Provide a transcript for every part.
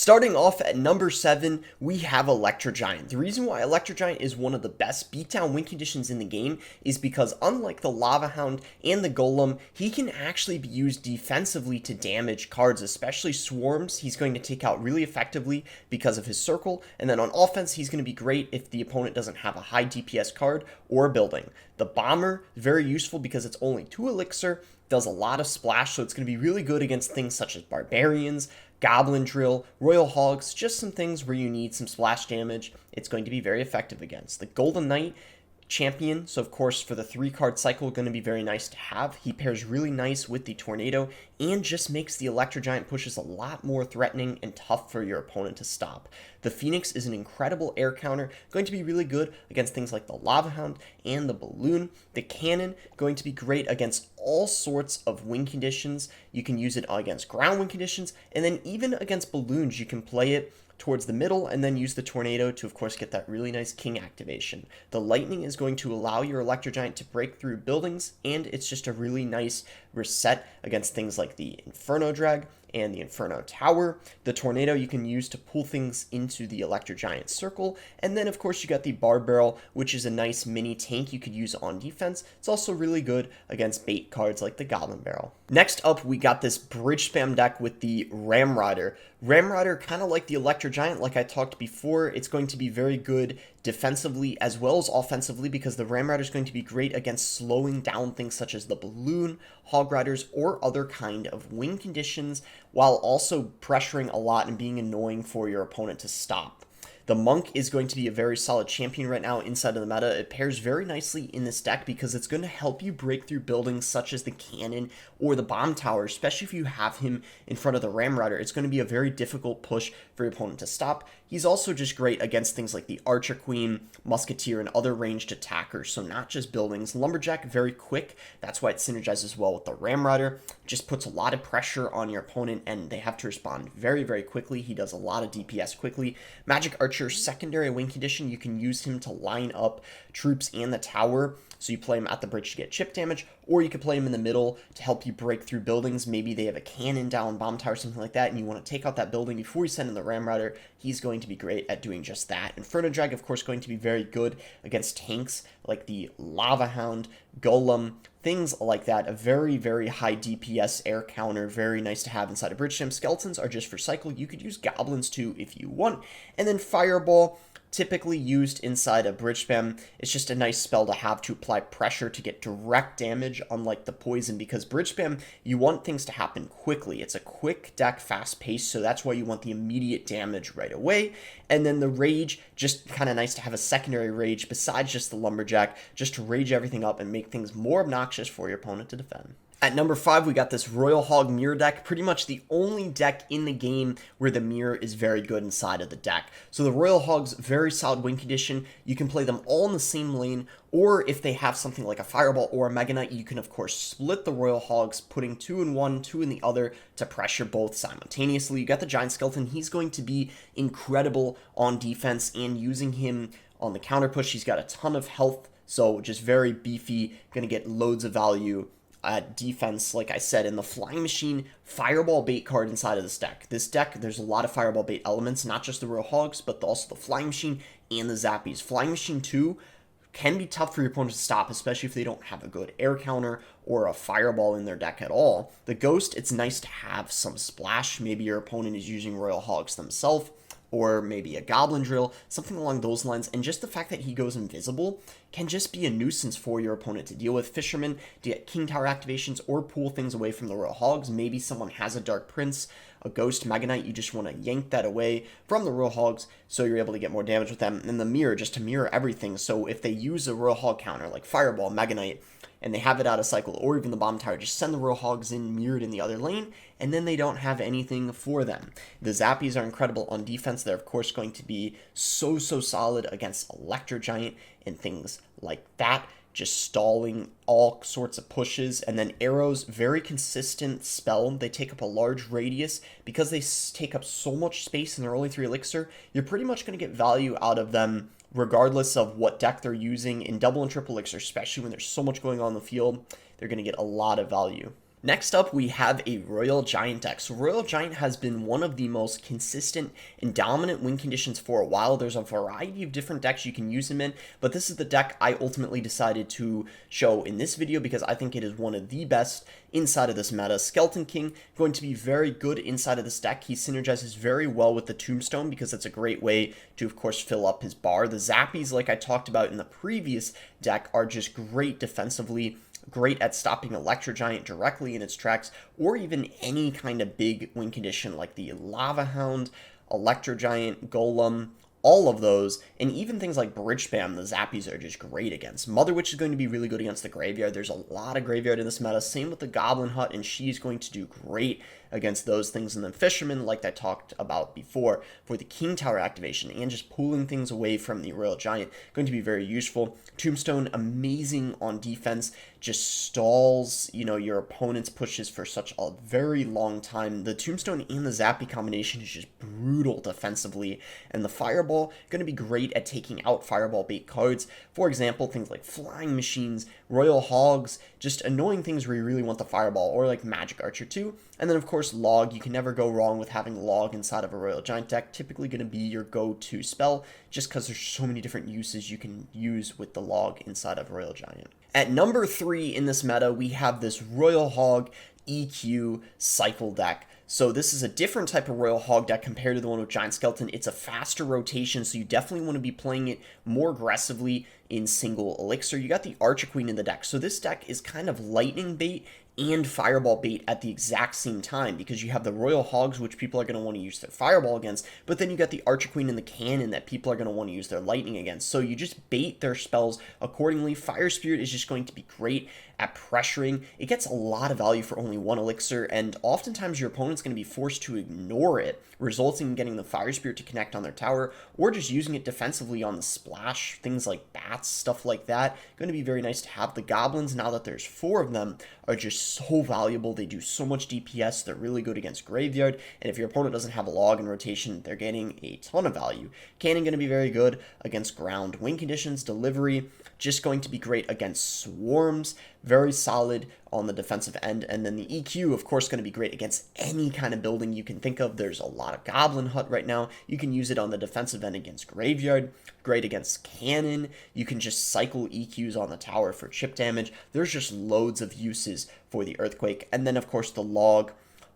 Starting off at number 7, we have Electro Giant. The reason why Electro Giant is one of the best beatdown win conditions in the game is because unlike the Lava Hound and the Golem, he can actually be used defensively to damage cards, especially swarms. He's going to take out really effectively because of his circle, and then on offense, he's going to be great if the opponent doesn't have a high DPS card or a building. The Bomber, very useful because it's only 2 elixir, does a lot of splash, so it's going to be really good against things such as Barbarians, Goblin Drill, Royal Hogs, just some things where you need some splash damage. It's going to be very effective against. The Golden Knight champion, so of course for the 3-card cycle, going to be very nice to have. He pairs really nice with the Tornado and just makes the Electro Giant pushes a lot more threatening and tough for your opponent to stop. The Phoenix is an incredible air counter, going to be really good against things like the Lava Hound and the Balloon. The Cannon, going to be great against all sorts of win conditions. You can use it against ground win conditions, and then even against balloons, you can play it towards the middle and then use the Tornado to of course get that really nice king activation. The Lightning is going to allow your Electro Giant to break through buildings, and it's just a really nice reset against things like the Inferno Drag and the Inferno Tower. The Tornado you can use to pull things into the Electro Giant circle, and then of course you got the Barb Barrel, which is a nice mini tank you could use on defense. It's also really good against bait cards like the Goblin Barrel. Next up, we got this bridge spam deck with the Ram Rider. Ram Rider, kind of like the Electro Giant, like I talked before, it's going to be very good defensively as well as offensively because the Ram Rider is going to be great against slowing down things such as the Balloon, Hog Riders, or other kind of win conditions, while also pressuring a lot and being annoying for your opponent to stop. The Monk is going to be a very solid champion right now inside of the meta. It pairs very nicely in this deck because it's going to help you break through buildings such as the Cannon or the Bomb Tower, especially if you have him in front of the Ram Rider. It's going to be a very difficult push for your opponent to stop. He's also just great against things like the Archer Queen, Musketeer, and other ranged attackers, so not just buildings. Lumberjack, very quick. That's why it synergizes well with the Ram Rider. Just puts a lot of pressure on your opponent, and they have to respond very, very quickly. He does a lot of DPS quickly. Magic Archer, secondary win condition, you can use him to line up troops and the tower. So you play him at the bridge to get chip damage, or you could play him in the middle to help you break through buildings. Maybe they have a cannon down, bomb tower, something like that, and you want to take out that building before you send in the Ram Rider. He's going to be great at doing just that. Inferno Drag, of course, going to be very good against tanks like the Lava Hound, Golem, things like that. A very, very high DPS air counter, very nice to have inside a bridge gem. Skeletons are just for cycle. You could use goblins too if you want. And then Fireball, typically used inside a bridge spam. It's just a nice spell to have to apply pressure to get direct damage, unlike the poison, because bridge spam, you want things to happen quickly. It's a quick deck, fast paced, so that's why you want the immediate damage right away. And then the rage, just kind of nice to have a secondary rage besides just the lumberjack, just to rage everything up and make things more obnoxious for your opponent to defend. At number 5, we got this Royal Hog Mirror deck, pretty much the only deck in the game where the mirror is very good inside of the deck. So the Royal Hogs, very solid win condition. You can play them all in the same lane, or if they have something like a Fireball or a Mega Knight, you can of course split the Royal Hogs, putting 2 in one, 2 in the other to pressure both simultaneously. You got the Giant Skeleton. He's going to be incredible on defense, and using him on the counter push, he's got a ton of health, so just very beefy, going to get loads of value at defense, like I said. In the Flying Machine, Fireball bait card inside of this deck. This deck, there's a lot of Fireball bait elements, not just the Royal Hogs, but also the Flying Machine and the Zappies. Flying Machine 2 can be tough for your opponent to stop, especially if they don't have a good air counter or a Fireball in their deck at all. The Ghost, it's nice to have some splash. Maybe your opponent is using Royal Hogs themselves, or maybe a Goblin Drill, something along those lines. And just the fact that he goes invisible can just be a nuisance for your opponent to deal with. Fisherman to get King Tower activations or pull things away from the Royal Hogs. Maybe someone has a Dark Prince, a Ghost, Mega Knight, you just want to yank that away from the Royal Hogs so you're able to get more damage with them. And the Mirror, just to mirror everything. So if they use a Royal Hog counter like Fireball, Mega Knight, and they have it out of cycle, or even the Bomb Tower, just send the Royal Hogs in mirrored in the other lane, and then they don't have anything for them. The Zappies are incredible on defense. They're, of course, going to be so solid against Electro Giant and things like that, just stalling all sorts of pushes. And then Arrows, very consistent spell. They take up a large radius. Because they take up so much space and they're only 3 elixir, you're pretty much going to get value out of them regardless of what deck they're using. In double and triple elixir, especially when there's so much going on in the field, they're going to get a lot of value. Next up, we have a Royal Giant deck. So Royal Giant has been one of the most consistent and dominant win conditions for a while. There's a variety of different decks you can use him in, but this is the deck I ultimately decided to show in this video because I think it is one of the best inside of this meta. Skeleton King, going to be very good inside of this deck. He synergizes very well with the Tombstone because that's a great way to, of course, fill up his bar. The Zappies, like I talked about in the previous deck, are just great defensively, great at stopping Electro Giant directly in its tracks, or even any kind of big win condition like the Lava Hound, Electro Giant, Golem, all of those, and even things like Bridge Spam, the Zappies are just great against. Mother Witch is going to be really good against the Graveyard. There's a lot of Graveyard in this meta. Same with the Goblin Hut, and she's going to do great against those things. And then Fisherman, like I talked about before, for the King Tower activation and just pulling things away from the Royal Giant, going to be very useful. Tombstone, amazing on defense, just stalls, your opponent's pushes for such a very long time. The Tombstone and the Zappy combination is just brutal defensively, and the Fireball, going to be great at taking out Fireball bait cards. For example, things like Flying Machines, Royal Hogs, just annoying things where you really want the Fireball, or like Magic Archer too. And then, of course, Log. You can never go wrong with having Log inside of a Royal Giant deck. Typically going to be your go-to spell, just because there's so many different uses you can use with the Log inside of Royal Giant. At number 3 in this meta, we have this Royal Hog EQ cycle deck. So this is a different type of Royal Hog deck compared to the one with Giant Skeleton. It's a faster rotation, so you definitely want to be playing it more aggressively in single elixir. You got the Archer Queen in the deck. So this deck is kind of lightning bait and fireball bait at the exact same time, because you have the Royal Hogs, which people are going to want to use their fireball against, but then you got the Archer Queen and the cannon that people are going to want to use their lightning against. So you just bait their spells accordingly. Fire Spirit is just going to be great at pressuring. It gets a lot of value for only one elixir, and oftentimes your opponent's going to be forced to ignore it, resulting in getting the Fire Spirit to connect on their tower, or just using it defensively on the splash, things like bats, stuff like that. Going to be very nice to have. The Goblins, now that there's 4 of them, are just so valuable. They do so much DPS. They're really good against Graveyard, and if your opponent doesn't have a Log in rotation, they're getting a ton of value. Cannon going to be very good against ground win conditions. Delivery, just going to be great against swarms. Very solid on the defensive end. And then the EQ, of course, going to be great against any kind of building you can think of. There's a lot of Goblin Hut right now. You can use it on the defensive end against Graveyard. Great against Cannon. You can just cycle EQs on the tower for chip damage. There's just loads of uses for the Earthquake. And then, of course, the Log,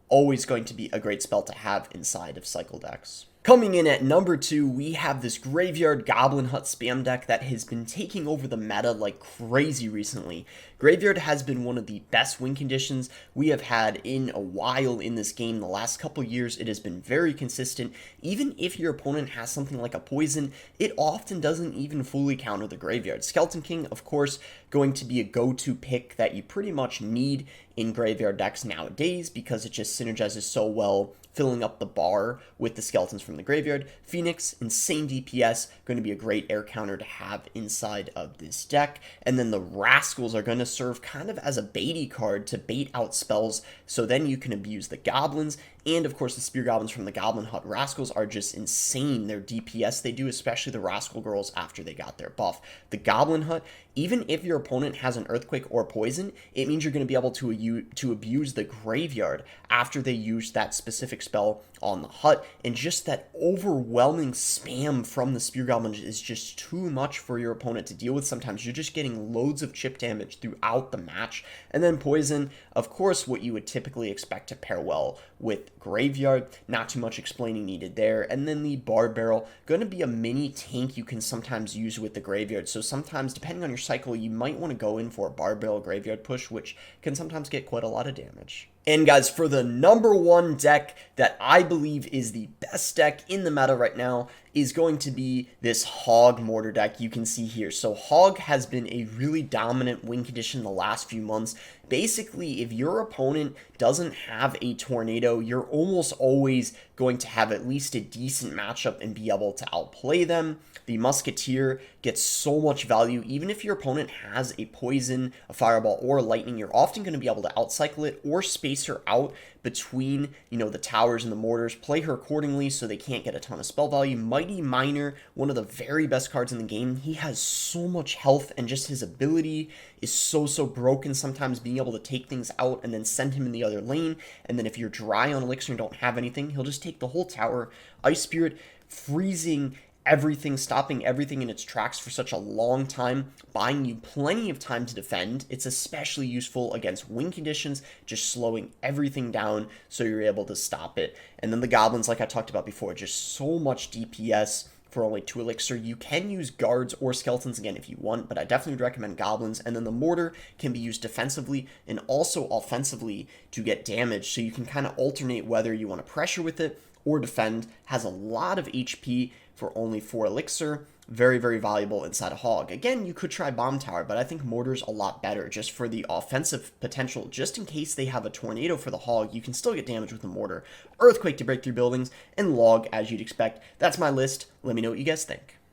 always going to be a great spell to have inside of cycle decks. Coming in at number 2, we have this Graveyard Goblin Hut spam deck that has been taking over the meta like crazy recently. Graveyard has been one of the best win conditions we have had in a while in this game. The last couple years, it has been very consistent. Even if your opponent has something like a poison, it often doesn't even fully counter the Graveyard. Skeleton King, of course, going to be a go-to pick that you pretty much need in Graveyard decks nowadays because it just synergizes so well, filling up the bar with the skeletons from the Graveyard. Phoenix, insane DPS, going to be a great air counter to have inside of this deck. And then the Rascals are going to serve kind of as a baity card to bait out spells, so then you can abuse the Goblins. And of course, the Spear Goblins from the Goblin Hut Rascals are just insane. Their DPS they do, especially the Rascal Girls after they got their buff. The Goblin Hut, even if your opponent has an Earthquake or Poison, it means you're going to be able to abuse the Graveyard after they use that specific spell on the Hut. And just that overwhelming spam from the Spear Goblins is just too much for your opponent to deal with. Sometimes you're just getting loads of chip damage throughout the match. And then Poison, of course, what you would typically expect to pair well with Graveyard, not too much explaining needed there. And then the Bar Barrel, going to be a mini tank you can sometimes use with the Graveyard. So sometimes, depending on your cycle, you might want to go in for a Bar Barrel Graveyard push, which can sometimes get quite a lot of damage. And guys, for the number 1 deck that I believe is the best deck in the meta right now is going to be this Hog Mortar deck you can see here. So Hog has been a really dominant win condition the last few months. Basically, if your opponent doesn't have a Tornado, you're almost always going to have at least a decent matchup and be able to outplay them. The Musketeer gets so much value. Even if your opponent has a poison, a fireball, or a lightning, you're often going to be able to outcycle it or space her out between, the towers and the mortars. Play her accordingly so they can't get a ton of spell value. Mighty Miner, one of the very best cards in the game. He has so much health, and just his ability is so broken sometimes, being able to take things out and then send him in the other lane. And then if you're dry on elixir and don't have anything, he'll just take the whole tower. Ice Spirit, freezing everything, stopping everything in its tracks for such a long time, buying you plenty of time to defend. It's especially useful against win conditions, just slowing everything down so you're able to stop it. And then the Goblins, like I talked about before, just so much DPS for only 2 elixir. You can use guards or skeletons again if you want, but I definitely would recommend goblins. And then the mortar can be used defensively and also offensively to get damage, so you can kind of alternate whether you want to pressure with it or defend. Has a lot of HP for only 4 elixir. Very valuable inside a hog. Again, you could try bomb tower, but I think mortar's a lot better just for the offensive potential. Just in case they have a tornado for the hog, you can still get damage with the mortar. Earthquake to break through buildings, and log as you'd expect. That's my list. Let me know what you guys think.